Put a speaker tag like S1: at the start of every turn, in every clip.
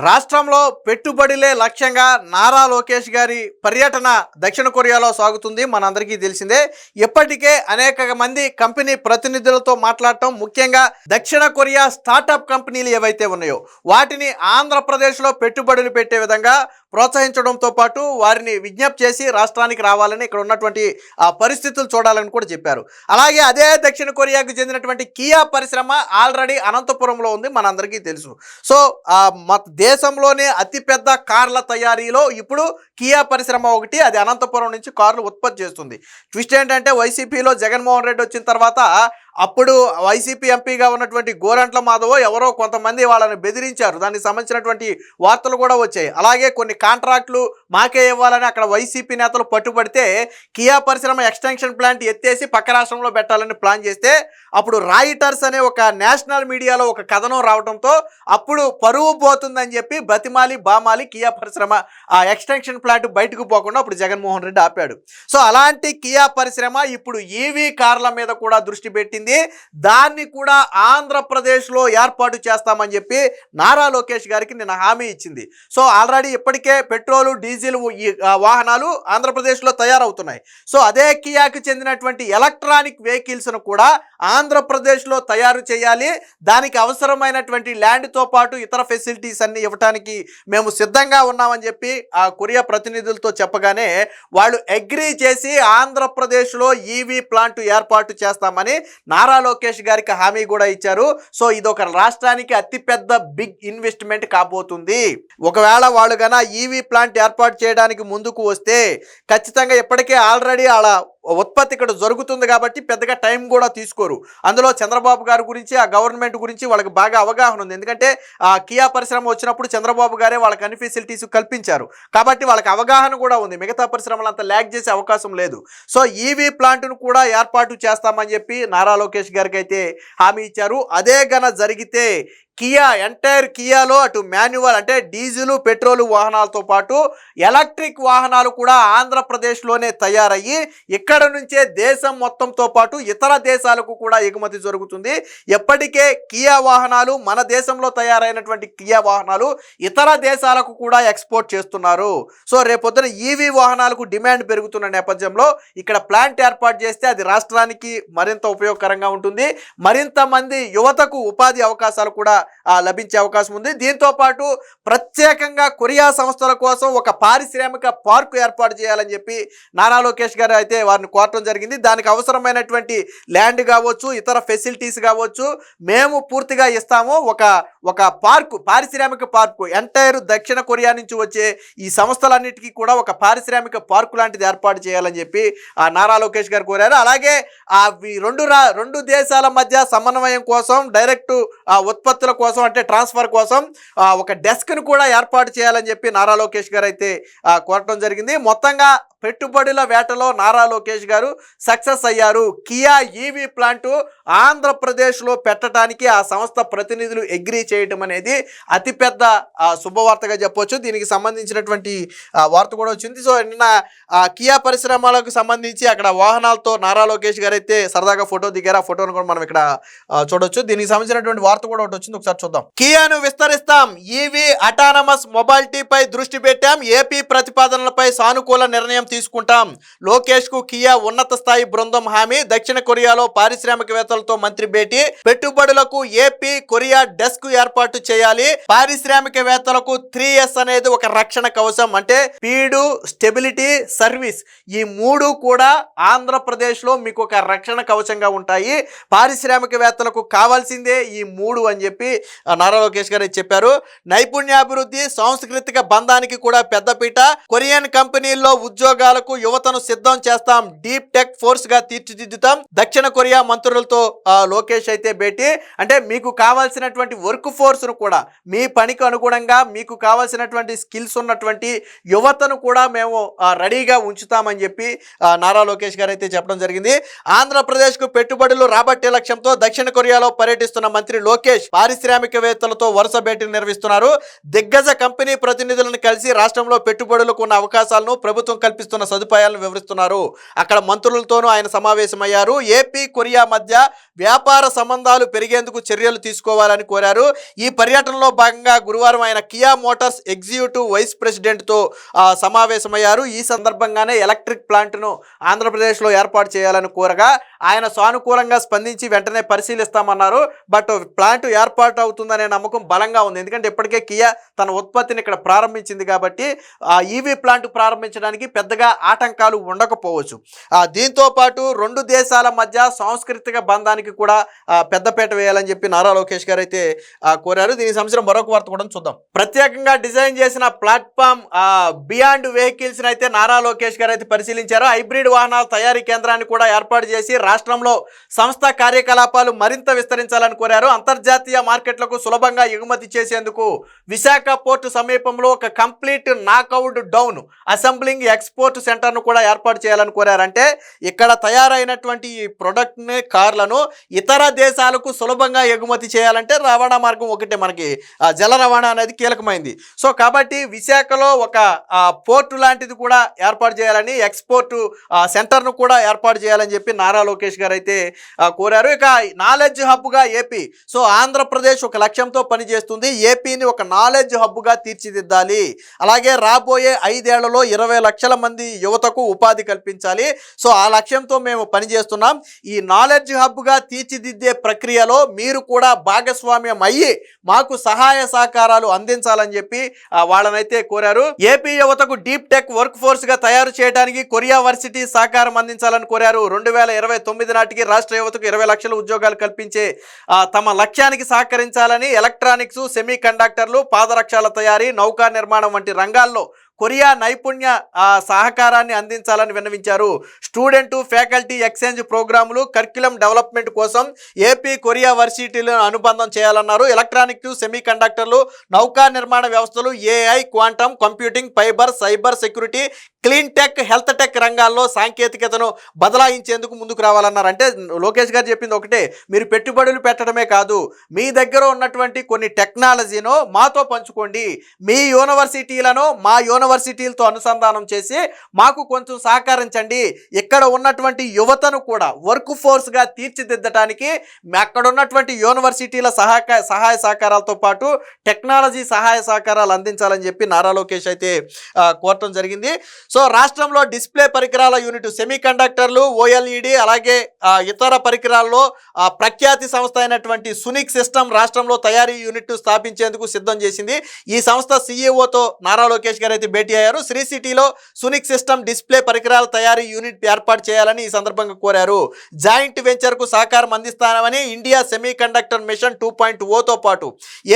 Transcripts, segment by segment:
S1: రాష్ట్రంలో పెట్టుబడులే లక్ష్యంగా నారా లోకేష్ గారి పర్యటన దక్షిణ కొరియాలో సాగుతుంది. మనందరికీ తెలిసిందే. ఇప్పటికే అనేక మంది కంపెనీ ప్రతినిధులతో మాట్లాడటం, ముఖ్యంగా దక్షిణ కొరియా స్టార్టప్ కంపెనీలు ఏవైతే ఉన్నాయో వాటిని ఆంధ్రప్రదేశ్లో పెట్టుబడులు పెట్టే విధంగా ప్రోత్సహించడంతో పాటు వారిని విజ్ఞప్తి చేసి రాష్ట్రానికి రావాలని, ఇక్కడ ఉన్నటువంటి పరిస్థితులు చూడాలని కూడా చెప్పారు. అలాగే అదే దక్షిణ కొరియాకు చెందినటువంటి కియా పరిశ్రమ ఆల్రెడీ అనంతపురంలో ఉంది, మనందరికీ తెలుసు. సో దేశంలోనే అతిపెద్ద కార్ల తయారీలో ఇప్పుడు కియా పరిశ్రమ ఒకటి, అది అనంతపురం నుంచి కార్లు ఉత్పత్తి చేస్తుంది. ట్విస్ట్ ఏంటంటే వైసీపీలో జగన్మోహన్ రెడ్డి వచ్చిన తర్వాత అప్పుడు వైసీపీ ఎంపీగా ఉన్నటువంటి గోరంట్ల మాధవ్ ఎవరో కొంతమంది వాళ్ళని బెదిరించారు. దానికి సంబంధించినటువంటి వార్తలు కూడా వచ్చాయి. అలాగే కొన్ని కాంట్రాక్టులు మాకే ఇవ్వాలని అక్కడ వైసీపీ నేతలు పట్టుబడితే కియా పరిశ్రమ ఎక్స్టెన్షన్ ప్లాంట్ ఎత్తేసి పక్క రాష్ట్రంలో పెట్టాలని ప్లాన్ చేస్తే అప్పుడు రాయిటర్స్ అనే ఒక నేషనల్ మీడియాలో ఒక కథనం రావడంతో అప్పుడు పరువు పోతుందని చెప్పి బతిమాలి బామాలి కియా పరిశ్రమ ఆ ఎక్స్టెన్షన్ ప్లాంట్ బయటకు పోకుండా అప్పుడు జగన్మోహన్ రెడ్డి ఆపాడు. సో అలాంటి కియా పరిశ్రమ ఇప్పుడు ఈవీ కార్ల మీద కూడా దృష్టి పెట్టింది. దాన్ని కూడా ఆంధ్రప్రదేశ్లో ఏర్పాటు చేస్తామని చెప్పి నారా లోకేష్ గారికి నిన్న హామీ ఇచ్చింది. సో ఆల్రెడీ ఇప్పటికే పెట్రోలు డీజిల్ వాహనాలు ఆంధ్రప్రదేశ్లో తయారవుతున్నాయి. సో అదే కియాకి చెందినటువంటి ఎలక్ట్రానిక్ వెహికల్స్ను కూడా ఆంధ్రప్రదేశ్లో తయారు చేయాలి, దానికి అవసరమైనటువంటి ల్యాండ్తో పాటు ఇతర ఫెసిలిటీస్ అన్ని ఇవ్వడానికి మేము సిద్ధంగా ఉన్నామని చెప్పి ఆ కొరియా ప్రతినిధులతో చెప్పగానే వాళ్ళు అగ్రీ చేసి ఆంధ్రప్రదేశ్లో ఈవీ ప్లాంట్ ఏర్పాటు చేస్తామని నారా లోకేష్ గారికి హామీ కూడా ఇచ్చారు. సో ఇదొక రాష్ట్రానికి అతిపెద్ద బిగ్ ఇన్వెస్ట్మెంట్ కాబోతుంది. ఒకవేళ వాళ్ళు గన ఈవీ ప్లాంట్ ఏర్పాటు చేయడానికి ముందుకు వస్తే ఖచ్చితంగా ఇప్పటికే ఆల్రెడీ అలా ఉత్పత్తి ఇక్కడ జరుగుతుంది కాబట్టి పెద్దగా టైం కూడా తీసుకోరు. అందులో చంద్రబాబు గారి గురించి, ఆ గవర్నమెంట్ గురించి వాళ్ళకి బాగా అవగాహన ఉంది. ఎందుకంటే ఆ కియా పరిశ్రమ వచ్చినప్పుడు చంద్రబాబు గారే వాళ్ళకి అన్ని ఫెసిలిటీస్ కల్పించారు కాబట్టి వాళ్ళకి అవగాహన కూడా ఉంది. మిగతా పరిశ్రమలంతా ల్యాగ్ చేసే అవకాశం లేదు. సో ఈవీ ప్లాంట్ను కూడా ఏర్పాటు చేస్తామని చెప్పి నారా లోకేష్ గారికి అయితే హామీ ఇచ్చారు. అదే గన జరిగితే కియా ఎంటైర్ కియాలో అటు మాన్యువల్ అంటే డీజిల్ పెట్రోల్ వాహనాలతో పాటు ఎలక్ట్రిక్ వాహనాలు కూడా ఆంధ్రప్రదేశ్లోనే తయారయ్యి ఇక్కడ నుంచే దేశం మొత్తంతో పాటు ఇతర దేశాలకు కూడా ఎగుమతి జరుగుతుంది. ఎప్పటికే కియా వాహనాలు మన దేశంలో తయారైనటువంటి కియా వాహనాలు ఇతర దేశాలకు కూడా ఎక్స్పోర్ట్ చేస్తున్నారు. సో రేపొద్దున ఈవీ వాహనాలకు డిమాండ్ పెరుగుతున్న నేపథ్యంలో ఇక్కడ ప్లాంట్ ఏర్పాటు చేస్తే అది రాష్ట్రానికి మరింత ఉపయోగకరంగా ఉంటుంది. మరింత మంది యువతకు ఉపాధి అవకాశాలు కూడా లభించే అవకాశం ఉంది. దీంతో పాటు ప్రత్యేకంగా కొరియా సంస్థల కోసం ఒక పారిశ్రామిక పార్కు ఏర్పాటు చేయాలని చెప్పి నారా లోకేష్ గారు అయితే వారిని కోరటం జరిగింది. దానికి అవసరమైనటువంటి ల్యాండ్ కావచ్చు, ఇతర ఫెసిలిటీస్ కావచ్చు మేము పూర్తిగా ఇస్తాము. ఒక పార్కు, పారిశ్రామిక పార్కు ఎంటైర్ దక్షిణ కొరియా నుంచి వచ్చే ఈ సంస్థలన్నిటికీ కూడా ఒక పారిశ్రామిక పార్కు లాంటిది ఏర్పాటు చేయాలని చెప్పి నారా లోకేష్ గారు కోరారు. అలాగే రెండు దేశాల మధ్య సమన్వయం కోసం, డైరెక్ట్ ఉత్పత్తుల కోసం అంటే ట్రాన్స్ఫర్ కోసం ఒక డెస్క్ను కూడా ఏర్పాటు చేయాలని చెప్పి నారా లోకేష్ గారు అయితే కోరటం జరిగింది. మొత్తంగా పెట్టుబడుల వేటలో నారా లోకేష్ గారు సక్సెస్ అయ్యారు. కియా ఈవీ ప్లాంటు ఆంధ్రప్రదేశ్లో పెట్టడానికి ఆ సంస్థ ప్రతినిధులు అగ్రీ చేయడం అనేది అతిపెద్ద శుభవార్తగా చెప్పవచ్చు. దీనికి సంబంధించినటువంటి వార్త కూడా వచ్చింది. సో నిన్న కియా పరిశ్రమలకు సంబంధించి అక్కడ వాహనాలతో నారా లోకేష్ గారు అయితే సరదాగా ఫోటో దిగారు. ఆ ఫోటోను కూడా మనం ఇక్కడ చూడొచ్చు. దీనికి సంబంధించినటువంటి వార్త కూడా ఒకటి వచ్చింది, ఒకసారి చూద్దాం. కియాను విస్తరిస్తాం, ఈవీ అటానమస్ మొబిలిటీపై దృష్టి పెట్టాం, ఏపీ ప్రతిపాదనలపై సానుకూల నిర్ణయం తీసుకుంటాం. లోకేష్ కు కియా ఉన్నత స్థాయి బృందం హామీ. దక్షిణ కొరియాలో పారిశ్రామికవేత్తలతో మంత్రి భేటీ. పెట్టుబడులకు ఏపీ కొరియా డెస్క్ ఏర్పాటు చేయాలి. పారిశ్రామికవేత్తలకు 3S అనేది ఒక రక్షణ కవచం. అంటే స్పీడు, స్టెబిలిటీ, సర్వీస్, ఈ మూడు కూడా ఆంధ్రప్రదేశ్ లో మీకు ఒక రక్షణ కవచంగా ఉంటాయి. పారిశ్రామికవేత్తలకు కావాల్సిందే ఈ మూడు అని చెప్పి నారా లోకేష్ గారు చెప్పారు. నైపుణ్యాభివృద్ధి, సాంస్కృతిక బంధానికి కూడా పెద్దపీట. కొరియన్ కంపెనీల్లో ఉద్యోగాలకు యువతను సిద్ధం చేస్తాం, డీప్ టెక్ ఫోర్స్ గా తీర్చిదిద్దుతాం. దక్షిణ కొరియా మంత్రులతో లోకేష్ అయితే భేటీ. అంటే మీకు కావాల్సినటువంటి వర్క్ ఫోర్స్ ను కూడా మీ పనికి అనుగుణంగా మీకు కావాల్సినటువంటి స్కిల్స్ ఉన్నటువంటి యువతను కూడా మేము రెడీగా ఉంచుతామని చెప్పి నారా లోకేష్ గారు అయితే చెప్పడం జరిగింది. ఆంధ్రప్రదేశ్ కు పెట్టుబడులు రాబట్టే లక్ష్యంతో దక్షిణ కొరియాలో పర్యటిస్తున్న మంత్రి లోకేష్ పారిశ్రామికవేత్తలతో వరుస భేటీలు నిర్వహిస్తున్నారు. దిగ్గజ కంపెనీ ప్రతినిధులను కలిసి రాష్ట్రంలో పెట్టుబడులకు ఉన్న అవకాశాలను ప్రభుత్వం కల్పిస్తుంది కల్పిస్తున్న సదుపాయాలను వివరిస్తున్నారు. అక్కడ మంత్రులతోనూ ఆయన సమావేశమయ్యారు. ఏపీ కొరియా మధ్య వ్యాపార సంబంధాలు పెరిగేందుకు చర్యలు తీసుకోవాలని కోరారు. ఈ పర్యటనలో భాగంగా గురువారం ఆయన కియా మోటార్స్ ఎగ్జిక్యూటివ్ వైస్ ప్రెసిడెంట్తో సమావేశమయ్యారు. ఈ సందర్భంగానే ఎలక్ట్రిక్ ప్లాంట్ను ఆంధ్రప్రదేశ్లో ఏర్పాటు చేయాలని కోరగా ఆయన సానుకూలంగా స్పందించి వెంటనే పరిశీలిస్తామన్నారు. బట్ ప్లాంట్ ఏర్పాటు అవుతుందనే నమ్మకం బలంగా ఉంది. ఎందుకంటే ఇప్పటికే కియా తన ఉత్పత్తిని ఇక్కడ ప్రారంభించింది కాబట్టి ఈవీ ప్లాంట్ ప్రారంభించడానికి పెద్దగా ఆటంకాలు ఉండకపోవచ్చు. దీంతో పాటు రెండు దేశాల మధ్య సాంస్కృతిక బంధానికి కూడా పెద్దపీట వేయాలని చెప్పి నారా లోకేష్ గారు అయితే కోరారు. దీనికి సంబంధించిన మరొక వార్త కూడా చూద్దాం. ప్రత్యేకంగా డిజైన్ చేసిన ప్లాట్ఫామ్ బియాండ్ వెహికల్స్ అయితే నారా లోకేష్ గారు అయితే పరిశీలించారు. హైబ్రిడ్ వాహనాల తయారీ కేంద్రాన్ని కూడా ఏర్పాటు చేసి రాష్ట్రంలో సంస్థ కార్యకలాపాలు మరింత విస్తరించాలని కోరారు. అంతర్జాతీయ మార్కెట్లకు సులభంగా ఎగుమతి చేసేందుకు విశాఖ పోర్టు సమీపంలో ఒక complete knockout down assembling export సెంటర్ను కూడా ఏర్పాటు చేయాలని కోరారు. అంటే ఇక్కడ తయారైనటువంటి ఈ ప్రొడక్ట్ని కార్లను ఇతర దేశాలకు సులభంగా ఎగుమతి చేయాలంటే రవాణా మార్గం ఒకటే, మనకి జల రవాణా అనేది కీలకమైంది. సో కాబట్టి విశాఖలో ఒక పోర్టు లాంటిది కూడా ఏర్పాటు చేయాలని, ఎక్స్పోర్ట్ సెంటర్ను కూడా ఏర్పాటు చేయాలని చెప్పి నారా లోకేష్ గారు అయితే కోరారు. ఇక నాలెడ్జ్ హబ్గా ఏపీ, సో ఆంధ్రప్రదేశ్ ఒక లక్ష్యంతో పనిచేస్తుంది. ఏపీని ఒక నాలెడ్జ్ హబ్గా తీర్చిదిద్దాలి. అలాగే రాబోయే 5 ఏళ్లలో 20 లక్షల మంది యువతకు ఉపాధి కల్పించాలి. సో ఆ లక్ష్యంతో మేము పనిచేస్తున్నాం. ఈ నాలెడ్జ్ హబ్గా తీర్చిదిద్దే ప్రక్రియలో మీరు కూడా భాగస్వామ్యం అయ్యి మాకు సహాయ సహకారాలు అందించాలని చెప్పి వాళ్ళనైతే కోరారు. ఏపీ యువతకు డీప్ టెక్ వర్క్ ఫోర్స్ గా తయారు చేయడానికి కొరియా వర్సిటీ సహకారం అందించాలని కోరారు. 2029 నాటికి రాష్ట్ర యువతకు 20 లక్షల ఉద్యోగాలు కల్పించే తమ లక్ష్యానికి సహకరించాలని ఎలక్ట్రానిక్స్, సెమీ కండక్టర్లు, పాదరక్షల తయారీ, నౌకా నిర్మాణం వంటి రంగాల్లో కొరియా నైపుణ్య సహకారాన్ని అందించాలని విన్నవించారు. స్టూడెంట్ ఫ్యాకల్టీ ఎక్స్చేంజ్ ప్రోగ్రాములు, కరిక్యులం డెవలప్మెంట్ కోసం ఏపీ కొరియా వర్సిటీలను అనుబంధం చేయాలన్నారు. ఎలక్ట్రానిక్స్, సెమీ కండక్టర్లు, నౌకా నిర్మాణ వ్యవస్థలు, AI, quantum computing, fibre, cyber security, clean tech, health tech రంగాల్లో సాంకేతికతను బదలాయించేందుకు ముందుకు రావాలన్నారు. అంటే లోకేష్ గారు చెప్పింది ఒకటే, మీరు పెట్టుబడులు పెట్టడమే కాదు, మీ దగ్గర ఉన్నటువంటి కొన్ని టెక్నాలజీను మాతో పంచుకోండి. మీ యూనివర్సిటీలను మా యూనివర్సిటీలతో అనుసంధానం చేసి మాకు కొంచెం సహకరించండి. ఇక్కడ ఉన్నటువంటి యువతను కూడా వర్క్ ఫోర్స్గా తీర్చిదిద్దడానికి అక్కడ ఉన్నటువంటి యూనివర్సిటీల సహాయ సహకారాలతో పాటు టెక్నాలజీ సహాయ సహకారాలు అందించాలని చెప్పి నారా లోకేష్ అయితే కోరటం జరిగింది. సో రాష్ట్రంలో డిస్ప్లే పరికరాల యూనిట్, సెమీ కండక్టర్లు, ఓఎల్ఈడి అలాగే ఇతర పరికరాల్లో ప్రఖ్యాతి సంస్థ అయినటువంటి సునిక్ సిస్టమ్ రాష్ట్రంలో తయారీ యూనిట్ స్థాపించేందుకు సిద్ధం చేసింది. ఈ సంస్థ సీఈఓతో నారా లోకేష్ గారు అయితే భేటీ అయ్యారు. శ్రీ సిటీలో సునిక్ సిస్టమ్ డిస్ప్లే పరికరాల తయారీ యూనిట్ ఏర్పాటు చేయాలని ఈ సందర్భంగా కోరారు. జాయింట్ వెంచర్కు సహకారం అందిస్తామని ఇండియా సెమీ కండక్టర్ మిషన్ 2.0తో పాటు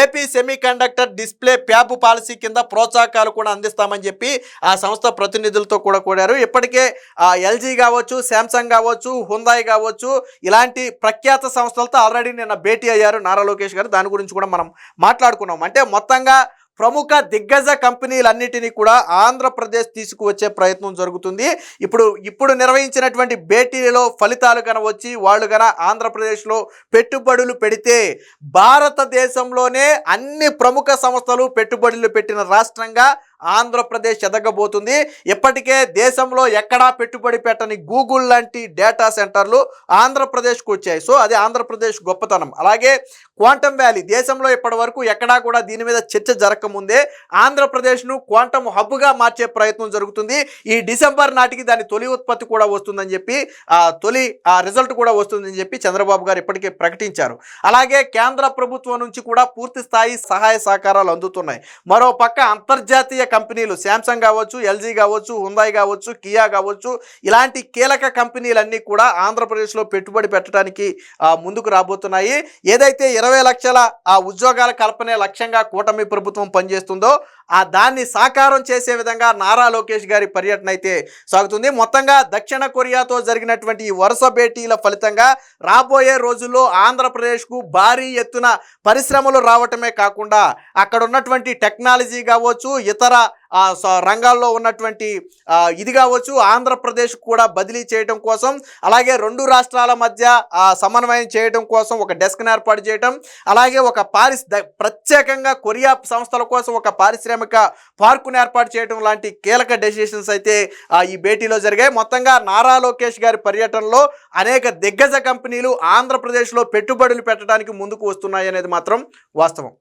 S1: AP semi conductor display ప్యాబ్ policy కింద ప్రోత్సాహకాలు కూడా అందిస్తామని చెప్పి ఆ సంస్థ ప్రతినిధులతో కూడా కోరారు. ఇప్పటికే ఎల్జీ కావచ్చు, శాంసంగ్ కావచ్చు, హుందాయ్ కావచ్చు, ఇలాంటి ప్రఖ్యాత సంస్థలతో ఆల్రెడీ నిన్న భేటీ అయ్యారు నారా లోకేష్ గారు. దాని గురించి కూడా మనం మాట్లాడుకున్నాం. అంటే మొత్తంగా ప్రముఖ దిగ్గజ కంపెనీలన్నిటినీ కూడా ఆంధ్రప్రదేశ్ తీసుకువచ్చే ప్రయత్నం జరుగుతుంది. ఇప్పుడు నిర్వహించినటువంటి భేటీలో ఫలితాలు కన వచ్చి వాళ్ళు కన ఆంధ్రప్రదేశ్లో పెట్టుబడులు పెడితే భారతదేశంలోనే అన్ని ప్రముఖ సంస్థలు పెట్టుబడులు పెట్టిన రాష్ట్రంగా ఆంధ్రప్రదేశ్ ఎదగబోతుంది. ఇప్పటికే దేశంలో ఎక్కడా పెట్టుబడి పెట్టని గూగుల్ లాంటి డేటా సెంటర్లు ఆంధ్రప్రదేశ్కు వచ్చాయి. సో అది ఆంధ్రప్రదేశ్ గొప్పతనం. అలాగే క్వాంటమ్ వ్యాలీ, దేశంలో ఇప్పటి వరకు ఎక్కడా కూడా దీని మీద చర్చ జరగకముందే ఆంధ్రప్రదేశ్ను క్వాంటమ్ హబ్గా మార్చే ప్రయత్నం జరుగుతుంది. ఈ డిసెంబర్ నాటికి దాని తొలి ఉత్పత్తి కూడా వస్తుందని చెప్పి తొలి రిజల్ట్ కూడా వస్తుందని చెప్పి చంద్రబాబు గారు ఇప్పటికే ప్రకటించారు. అలాగే కేంద్ర ప్రభుత్వం నుంచి కూడా పూర్తి స్థాయి సహాయ సహకారాలు అందుతున్నాయి. మరో పక్క అంతర్జాతీయ కంపెనీలు శాంసంగ్ కావచ్చు, ఎల్జీ కావచ్చు, హుందాయ్ కావచ్చు, కియా కావచ్చు, ఇలాంటి కీలక కంపెనీలన్నీ కూడా ఆంధ్రప్రదేశ్లో పెట్టుబడి పెట్టడానికి ముందుకు రాబోతున్నాయి. ఏదైతే 20 లక్షల ఉద్యోగాల కల్పనే లక్ష్యంగా కూటమి ప్రభుత్వం పనిచేస్తుందో దాన్ని సాకారం చేసే విధంగా నారా లోకేష్ గారి పర్యటన అయితే సాగుతుంది. మొత్తంగా దక్షిణ కొరియాతో జరిగినటువంటి ఈ వరుస భేటీల ఫలితంగా రాబోయే రోజుల్లో ఆంధ్రప్రదేశ్కు భారీ ఎత్తున పరిశ్రమలు రావటమే కాకుండా అక్కడ ఉన్నటువంటి టెక్నాలజీ కావచ్చు, ఇతర రంగాల్లో ఉన్నటువంటి ఇది కావచ్చు, ఆంధ్రప్రదేశ్ కూడా బదిలీ చేయడం కోసం, అలాగే రెండు రాష్ట్రాల మధ్య సమన్వయం చేయడం కోసం ఒక డెస్క్ను ఏర్పాటు చేయడం, అలాగే ఒక ప్రత్యేకంగా కొరియా సంస్థల కోసం ఒక పారిశ్రామిక పార్కును ఏర్పాటు చేయడం లాంటి కీలక డెసిషన్స్ అయితే ఈ భేటీలో జరిగాయి. మొత్తంగా నారా లోకేష్ గారి పర్యటనలో అనేక దిగ్గజ కంపెనీలు ఆంధ్రప్రదేశ్లో పెట్టుబడులు పెట్టడానికి ముందుకు వస్తున్నాయి అనేది మాత్రం వాస్తవం.